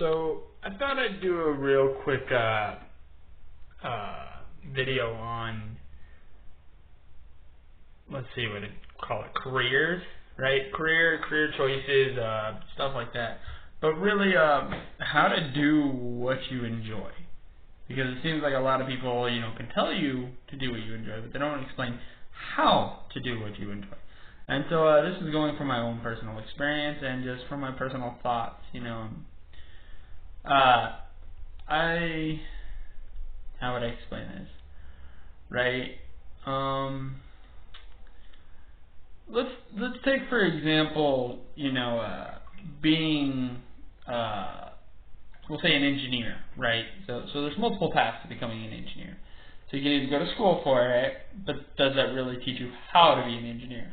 So I thought I'd do a real quick video on, let's see what it call it, careers, right? Career choices, stuff like that. But really, how to do what you enjoy, because it seems like a lot of people, can tell you to do what you enjoy, but they don't explain how to do what you enjoy. And so this is going from my own personal experience and just from my personal thoughts. How would I explain this? Right? Let's take for example, being we'll say an engineer, right? So there's multiple paths to becoming an engineer. So you can either go to school for it, but does that really teach you how to be an engineer?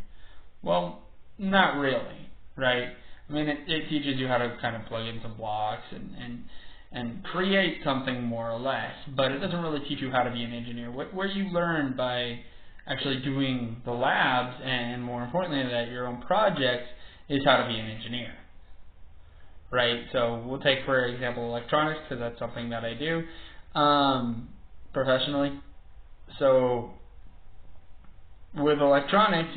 Well, not really, right? I mean, it teaches you how to kind of plug in some blocks and create something more or less, but it doesn't really teach you how to be an engineer. Where you learn by actually doing the labs, and more importantly that your own projects, is how to be an engineer, right? So we'll take for example electronics, because that's something that I do professionally. So with electronics,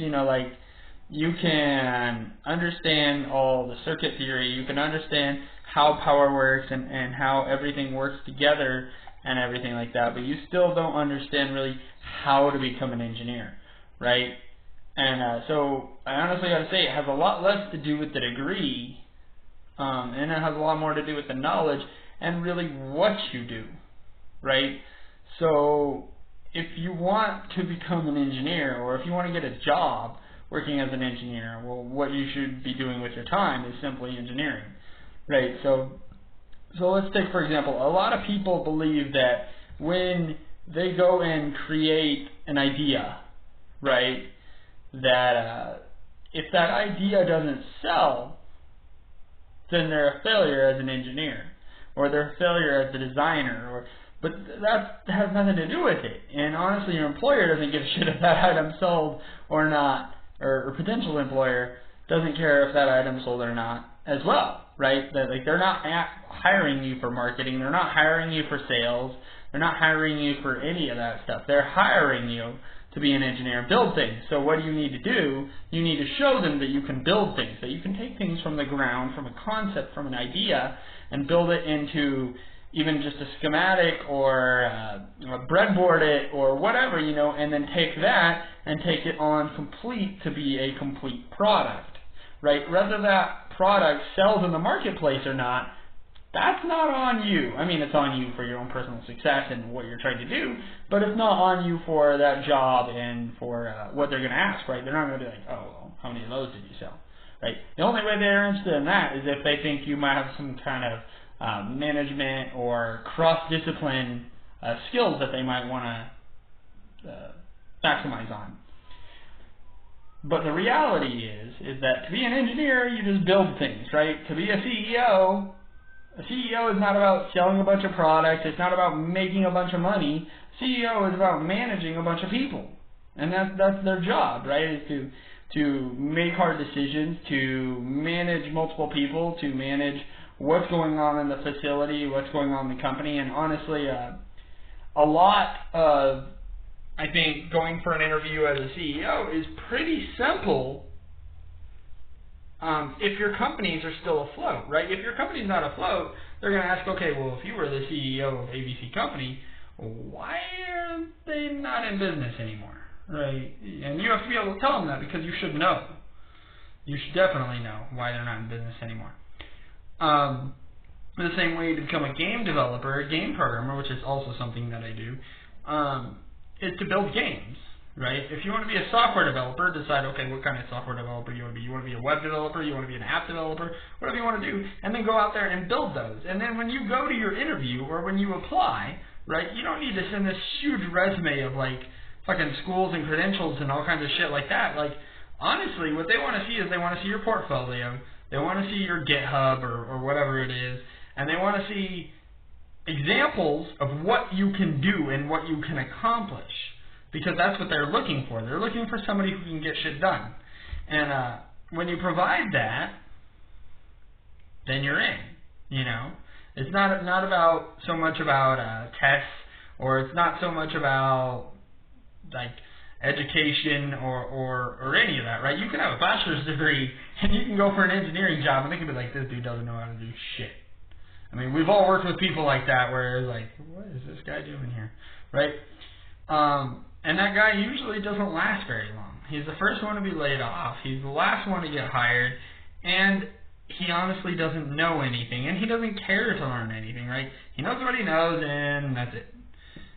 you can understand all the circuit theory, you can understand how power works and how everything works together and everything like that, but you still don't understand really how to become an engineer, right? And so I honestly got to say, it has a lot less to do with the degree, and it has a lot more to do with the knowledge and really what you do, right? So if you want to become an engineer, or if you want to get a job working as an engineer, well, what you should be doing with your time is simply engineering, right? So let's take, for example, a lot of people believe that when they go and create an idea, right, that if that idea doesn't sell, then they're a failure as an engineer, or they're a failure as a designer, but that has nothing to do with it. And honestly, your employer doesn't give a shit if that item sold or not, or potential employer doesn't care if that item sold or not as well, right? They're not hiring you for marketing, they're not hiring you for sales, they're not hiring you for any of that stuff. They're hiring you to be an engineer and build things. So what do you need to do? You need to show them that you can build things, that you can take things from the ground, from a concept, from an idea, and build it into even just a schematic, or breadboard it, or whatever, and then take that and take it on complete to be a complete product, right? Whether that product sells in the marketplace or not, that's not on you. I mean, it's on you for your own personal success and what you're trying to do, but it's not on you for that job and for what they're going to ask, right? They're not going to be like, oh, well, how many of those did you sell, right? The only way they're interested in that is if they think you might have some kind of management or cross-discipline skills that they might want to maximize on. But the reality is that to be an engineer, you just build things, right? To be a CEO is not about selling a bunch of products. It's not about making a bunch of money. CEO is about managing a bunch of people, and that's their job, right? Is to make hard decisions, to manage multiple people, to manage what's going on in the facility, what's going on in the company. And honestly, a lot of, I think, going for an interview as a CEO is pretty simple if your companies are still afloat, right? If your company's not afloat, they're going to ask, okay, well, if you were the CEO of ABC Company, why are they not in business anymore, right? And you have to be able to tell them that, because you should know. You should definitely know why they're not in business anymore. The same way to become a game developer, a game programmer, which is also something that I do, is to build games, right? If you want to be a software developer, decide, okay, what kind of software developer you want to be. You want to be a web developer, you want to be an app developer, whatever you want to do, and then go out there and build those. And then when you go to your interview, or when you apply, right, you don't need to send this huge resume of like fucking schools and credentials and all kinds of shit like that. Like, honestly, what they want to see is they want to see your portfolio, they want to see your GitHub or whatever it is, and they want to see examples of what you can do and what you can accomplish, because that's what they're looking for. They're looking for somebody who can get shit done. And when you provide that, then you're in, It's not about so much about tests, or it's not so much about like education or any of that, right? You can have a bachelor's degree and you can go for an engineering job and they can be like, this dude doesn't know how to do shit. I mean, we've all worked with people like that where it's like, what is this guy doing here, right? And that guy usually doesn't last very long. He's the first one to be laid off. He's the last one to get hired, and he honestly doesn't know anything, and he doesn't care to learn anything, right? He knows what he knows, and that's it.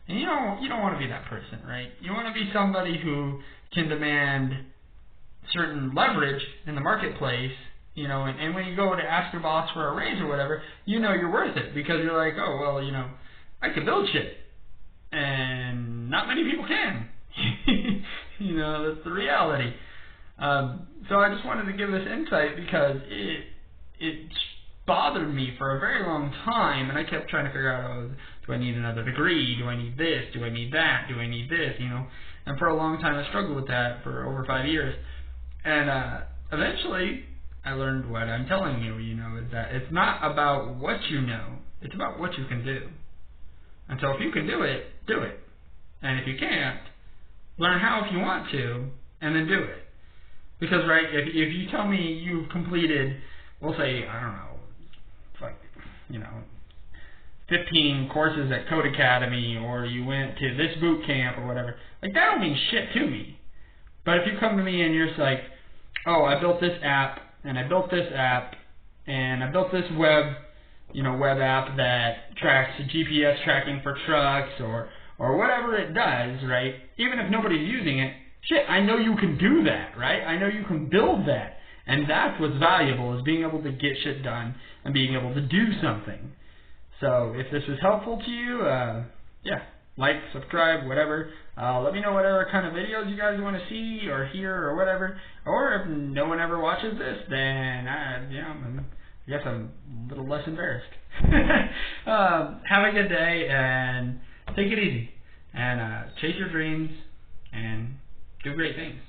And you don't want to be that person, right? You want to be somebody who can demand certain leverage in the marketplace, you know, and when you go to ask your boss for a raise or whatever, you know you're worth it because you're like, oh, well, you know, I can build shit. And not many people can. You know, that's the reality. So I just wanted to give this insight because it bothered me for a very long time, and I kept trying to figure out, oh, do I need another degree? Do I need this? Do I need that? Do I need this? You know, and for a long time I struggled with that for over 5 years. And eventually I learned what I'm telling you, you know, is that it's not about what you know, it's about what you can do. And so if you can do it, do it. And if you can't, learn how if you want to, and then do it. Because, right, if you tell me you've completed, we'll say, I don't know, like, you know, 15 courses at Code Academy, or you went to this boot camp or whatever, like, that don't mean shit to me. But if you come to me and you're just like, oh, I built this app, and I built this app, and I built this web app that tracks GPS tracking for trucks or whatever it does, right? Even if nobody's using it, shit, I know you can do that, right? I know you can build that. And that's what's valuable, is being able to get shit done and being able to do something. So if this was helpful to you, yeah, like, subscribe, whatever. Let me know whatever kind of videos you guys want to see or hear or whatever. Or if no one ever watches this, then I guess I'm a little less embarrassed. Have a good day and take it easy. And chase your dreams and do great things.